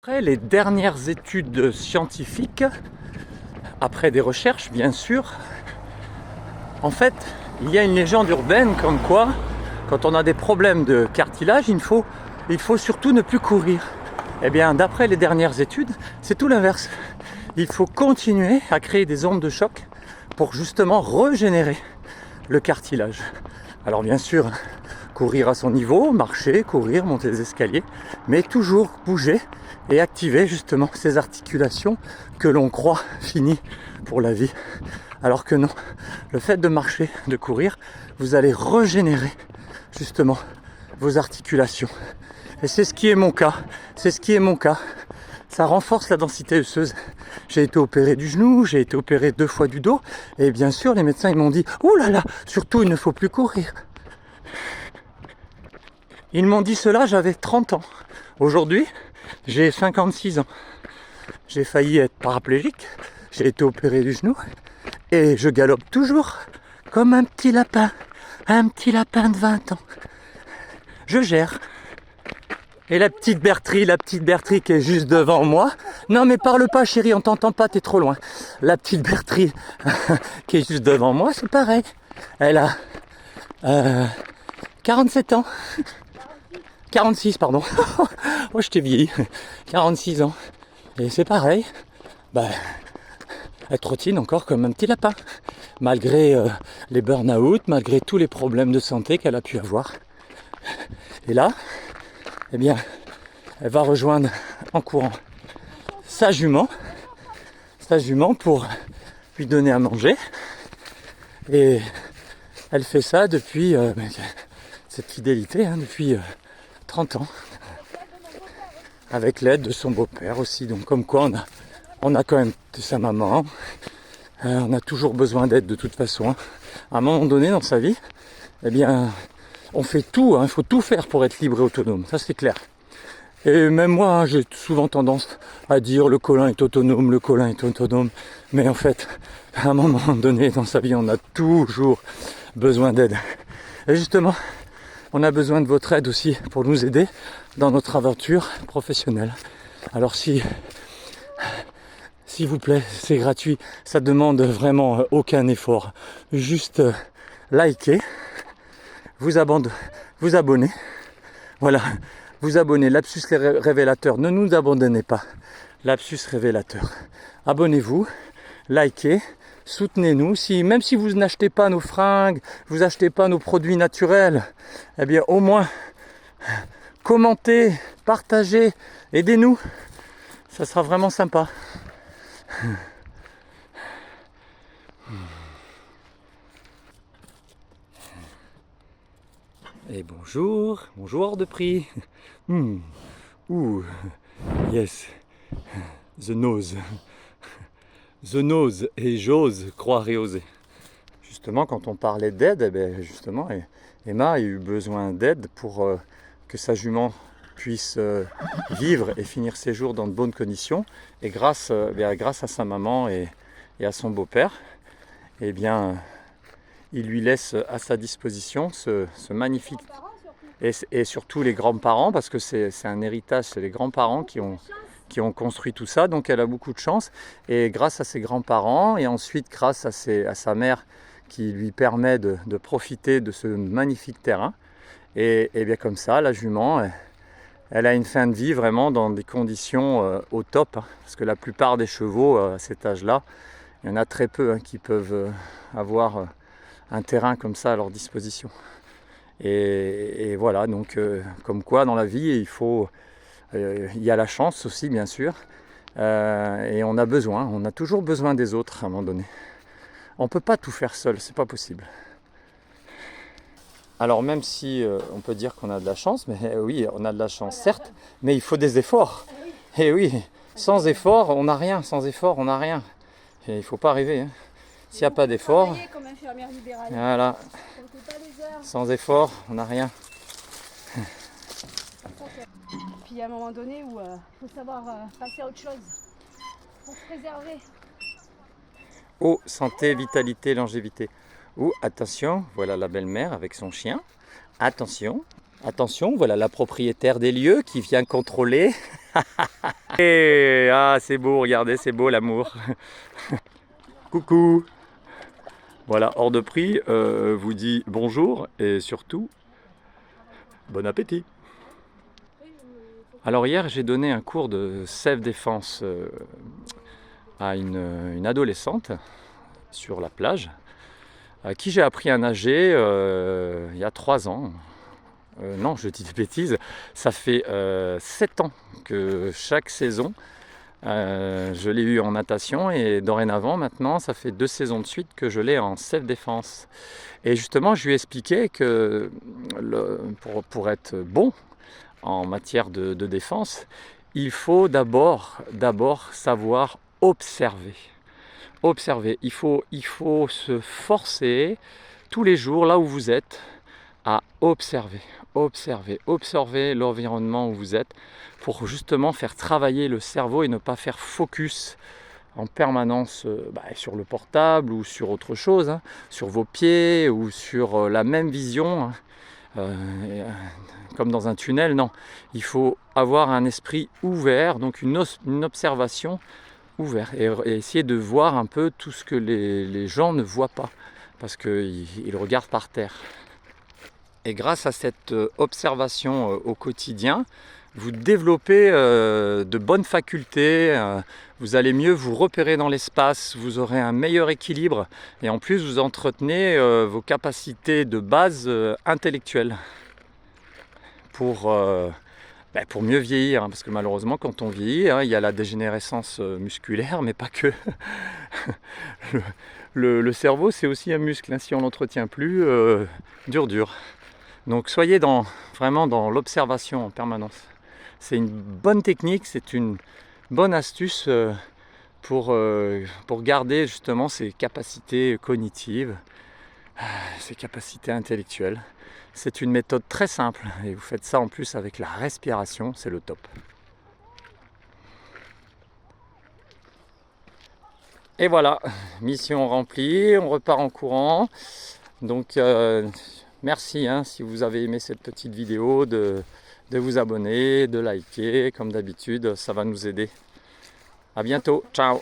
Après les dernières études scientifiques, après des recherches bien sûr, en fait, il y a une légende urbaine comme quoi, quand on a des problèmes de cartilage, il faut surtout ne plus courir. Eh bien, d'après les dernières études, c'est tout l'inverse. Il faut continuer à créer des ondes de choc pour justement régénérer le cartilage. Alors bien sûr, courir à son niveau, marcher, courir, monter les escaliers, mais toujours bouger et activer justement ces articulations que l'on croit finies pour la vie. Alors que non, le fait de marcher, de courir, vous allez régénérer justement vos articulations. Et c'est ce qui est mon cas, Ça renforce la densité osseuse. J'ai été opéré du genou, j'ai été opéré 2 fois du dos, et bien sûr les médecins ils m'ont dit « Ouh là là, surtout il ne faut plus courir ». Ils m'ont dit cela, j'avais 30 ans. Aujourd'hui, j'ai 56 ans. J'ai failli être paraplégique, j'ai été opéré du genou, et je galope toujours comme un petit lapin de 20 ans. Je gère. Et la petite Bertrie qui est juste devant moi. Non mais parle pas chérie, on t'entend pas, t'es trop loin. La petite Bertrie qui est juste devant moi, c'est pareil. Elle a 47 ans. 46 pardon. Oh je t'ai vieilli. 46 ans. Et c'est pareil. Elle trottine encore comme un petit lapin. Malgré les burn-out, malgré tous les problèmes de santé qu'elle a pu avoir. Et là, eh bien, elle va rejoindre en courant sa jument pour lui donner à manger. Et elle fait ça depuis cette fidélité depuis 30 ans. Avec l'aide de son beau-père aussi. Donc comme quoi on a quand même sa maman. On a toujours besoin d'aide de toute façon. À un moment donné dans sa vie, eh bien, on fait tout, il faut tout faire pour être libre et autonome, ça c'est clair. Et même moi, j'ai souvent tendance à dire le colin est autonome, mais en fait, à un moment donné dans sa vie, on a toujours besoin d'aide. Et justement, on a besoin de votre aide aussi pour nous aider dans notre aventure professionnelle. Alors s'il vous plaît, c'est gratuit, ça demande vraiment aucun effort. Juste liker, vous abonner, voilà, vous abonnez, Lapsus Révélateur, ne nous abandonnez pas, Lapsus Révélateur, abonnez-vous, likez, soutenez-nous, même si vous n'achetez pas nos fringues, vous achetez pas nos produits naturels, eh bien au moins, commentez, partagez, aidez-nous, ça sera vraiment sympa. Et bonjour hors de prix. Ouh, yes, the nose et j'ose croire et oser. Justement, quand on parlait d'aide, Emma a eu besoin d'aide pour que sa jument puisse vivre et finir ses jours dans de bonnes conditions. Et grâce à sa maman et à son beau-père, eh bien, il lui laisse à sa disposition ce magnifique... Et surtout les grands-parents, parce que c'est un héritage, c'est les grands-parents qui ont construit tout ça, donc elle a beaucoup de chance. Et grâce à ses grands-parents, et ensuite grâce à sa mère qui lui permet de profiter de ce magnifique terrain, et bien comme ça, la jument, elle a une fin de vie vraiment dans des conditions au top, parce que la plupart des chevaux à cet âge-là, il y en a très peu qui peuvent avoir un terrain comme ça à leur disposition. Et voilà, donc comme quoi dans la vie, il y a la chance aussi bien sûr, et on a toujours besoin des autres à un moment donné. On ne peut pas tout faire seul, c'est pas possible. Alors même si on peut dire qu'on a de la chance, mais oui, on a de la chance certes, mais il faut des efforts. Et oui, sans effort, on n'a rien, Et il ne faut pas rêver. S'il n'y a pas d'effort, voilà. Sans effort, on n'a rien. Puis il y a un moment donné où il faut savoir passer à autre chose pour se préserver. Oh, santé, vitalité, longévité. Ou attention, voilà la belle-mère avec son chien. Attention, Attention, voilà la propriétaire des lieux qui vient contrôler. Et, ah, c'est beau, regardez, c'est beau l'amour. Coucou. Voilà, hors de prix, vous dit bonjour et surtout, bon appétit. Alors hier, j'ai donné un cours de self-défense à une adolescente sur la plage, à qui j'ai appris à nager il y a 3 ans. Non, je dis des bêtises, ça fait 7 ans que chaque saison, je l'ai eu en natation et dorénavant, maintenant, ça fait 2 saisons de suite que je l'ai en self-défense. Et justement, je lui ai expliqué que pour être bon en matière de défense, il faut d'abord savoir observer. Observer, il faut se forcer tous les jours, là où vous êtes, à observer l'environnement où vous êtes pour justement faire travailler le cerveau et ne pas faire focus en permanence sur le portable ou sur autre chose, hein, sur vos pieds ou sur la même vision, hein, comme dans un tunnel. Non, il faut avoir un esprit ouvert, donc une observation ouverte et essayer de voir un peu tout ce que les gens ne voient pas parce qu'ils regardent par terre. Et grâce à cette observation au quotidien, vous développez de bonnes facultés, vous allez mieux vous repérer dans l'espace, vous aurez un meilleur équilibre et en plus vous entretenez vos capacités de base intellectuelles pour mieux vieillir, hein, parce que malheureusement quand on vieillit, hein, il y a la dégénérescence musculaire, mais pas que. Le cerveau c'est aussi un muscle, hein, si on ne l'entretient plus, dur. Donc soyez vraiment dans l'observation en permanence. C'est une bonne technique, c'est une bonne astuce pour garder justement ses capacités cognitives, ses capacités intellectuelles. C'est une méthode très simple et vous faites ça en plus avec la respiration, c'est le top. Et voilà, mission remplie, on repart en courant. Donc merci si vous avez aimé cette petite vidéo de vous abonner, de liker comme d'habitude, ça va nous aider. À bientôt, ciao.